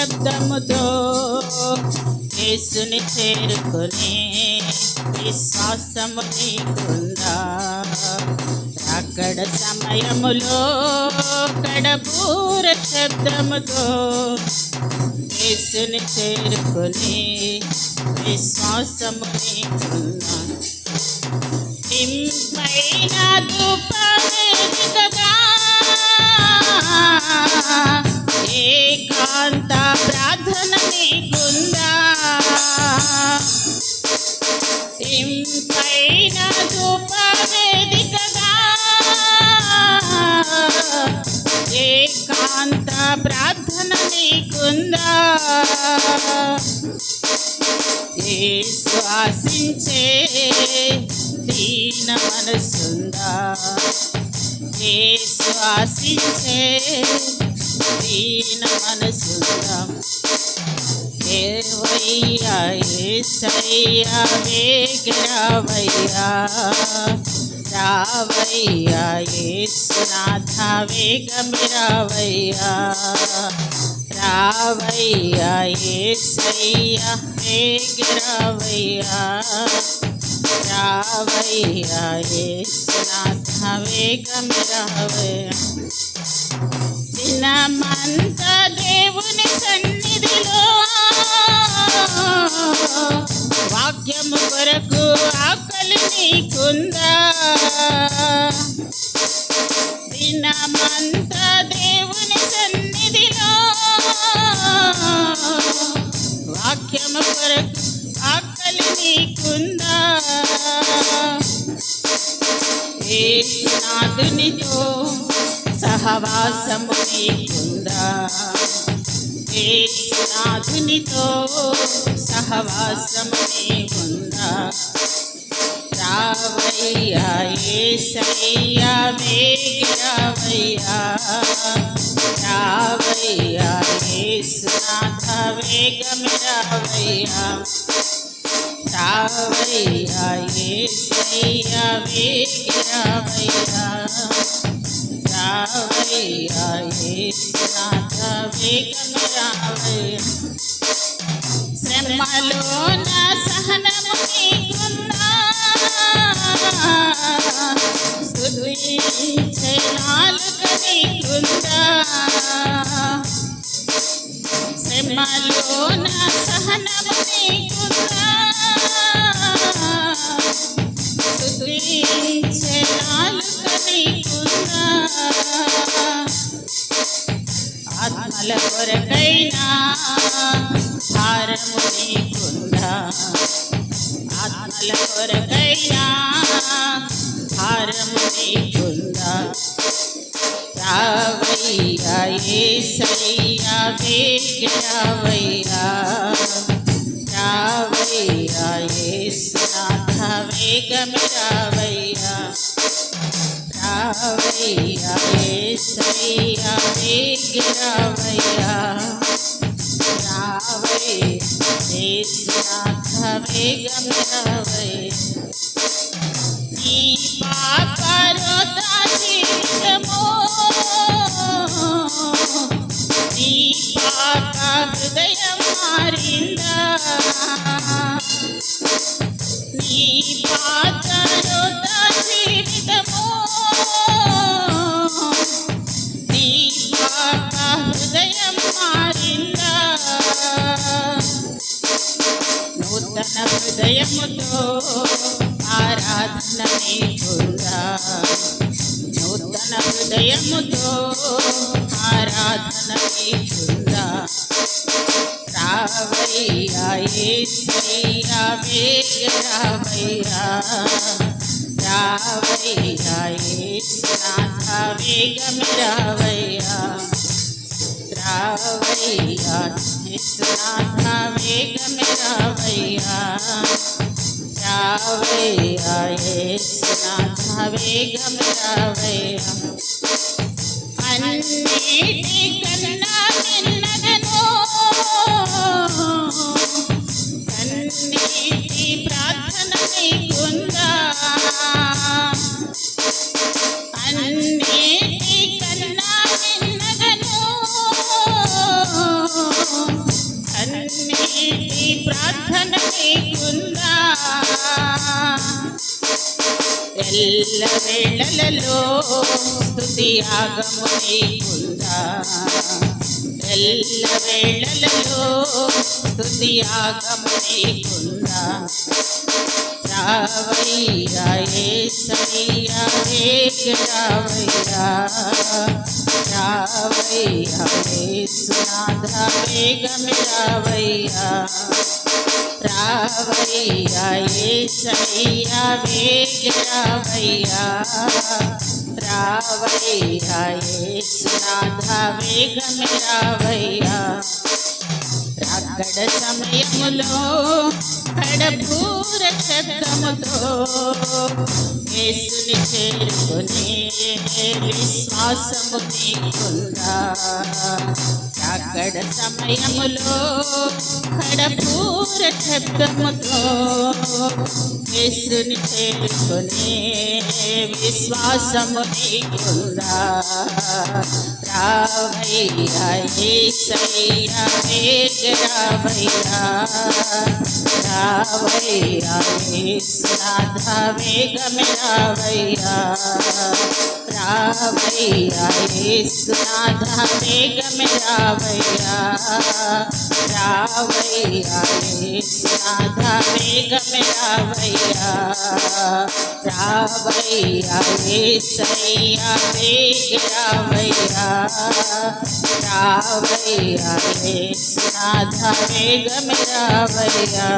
శబ్దముతో యేసుని చేరుకుని విశ్వాసము నీకుందా? అక్కడ సమయములో కడబూర శబ్దముతో యేసుని చేరుకుని విశ్వాసము నీకుందా? ఇంపైన ధూపవేదికగా ఏకాంత ప్రార్థన నీకుందా? ఇంపైన ధూపవేదికగా ఏకాంత ప్రార్థన నీకుందా? యేసు ఆశించే దీన మనసుందా? యేసు ఆశించే దీన మనసుందా? ఏవయ్యా యేసయ్యా వేగరావయ్యా, రావయ్యా యేసునాథ వేగమిరావయ్యా, రావయ్యా యేసయ్యా వేగరావయ్యా, రావయ్యా యేసునాథ వేగమిరావయ్యా. దినమంతా దేవుని సన్నిధిలో వాక్యము కొరకు ఆకలి నీకుందా? దినమంతా దేవుని సన్నిధిలో వాక్యము కొరకు ఆకలి నీకుందా? యేసునాథునితో సహవాసము నీకుందా? యేసునాథునితో సహవాసము నీకుందా? రావయ్యా యేసయ్యా వేగరావయ్యా, రావయ్యా యేసునాథ వేగమిరావయ్యా, రావయ్యా యేసయ్యా వేగరావయ్యా, రావయ్యా యేసునాథ వేగమిరావయ్యా. శ్రమలో నా సహనము నీకుందా? స్తుతించే నాలుక నీకుందా? శ్రమలో నా సహనము నీకుందా? స్తుతించే నాలుక నీకుందా? ఆత్మల కొరకైనా భారము నీకుందా? ఆత్మల కొరకైనా భారము నీకుందా? రావయ్యా యేసయ్యా వేగరావయ్యా, రావయ్యా యేసునాథ వేగమిరావయ్యా, రావయ్యా యేసయ్యా వేగరావయ్యా, రావయ్యా యేసునాథ వేగమిరావయ్యా. నీ పాపరోత జీవితము నీ పాప హృదయం మారిందా? నీ పాపరోత జీవితము నీ పాప హృదయం మారిందా? నూతన హృదయముతో ఆరాధన నీకుందా? నూతన హృదయముతో ఆరాధన నీకుందా? రావయ్యా యేసయ్యా వేగరావయ్యా, రావయ్యా యేసునాథ వేగమిరావయ్యా, రావయ్యా యేసునాథ వేగమిరావయ్యా, రావయ్యా యేసునాథ వేగమిరావయ్యా. అన్నిటికన్నా మిన్నగను కన్నీటి ప్రార్థన నీకుందా? అన్నిటికన్నా మిన్నగను నీకుందా ఎల్ల వేళలలో స్తుతి యాగము నీకుందా ఎల్ల వేళలలో స్తుతి యాగము నీకుందా రావయ్యా యేసయ్యా వేగరావయ్యా రావయ్యా యేసునాథ వేగమే రావయ్యా రావయ్యా యేసయ్యా వేగరావయ్యా రావయ్యా యేసునాథ వేగమే రావయ్యా రాకడ సమయములో కడపూర శబ్దముతో యేసుని చేరుకునే విశ్వాసము నీకుందా రాకడ సమయములో కడపూర శబ్దముతో యేసుని చేరుకునే విశ్వాసము నీకుందా రావయ్యా యేసయ్యా వేగరావయ్యా రావయ్యా యేసునాథ వేగమే రావయ్యా రావయ్యా యేసునాథ వేగమే రావయ్యా రావయ్యా యేసునాథ వేగమే రావయ్యా రావయ్యా యేసయ్యా వేగరావయ్యా రావయ్యా యేసునాథ వేగమే రావయ్యా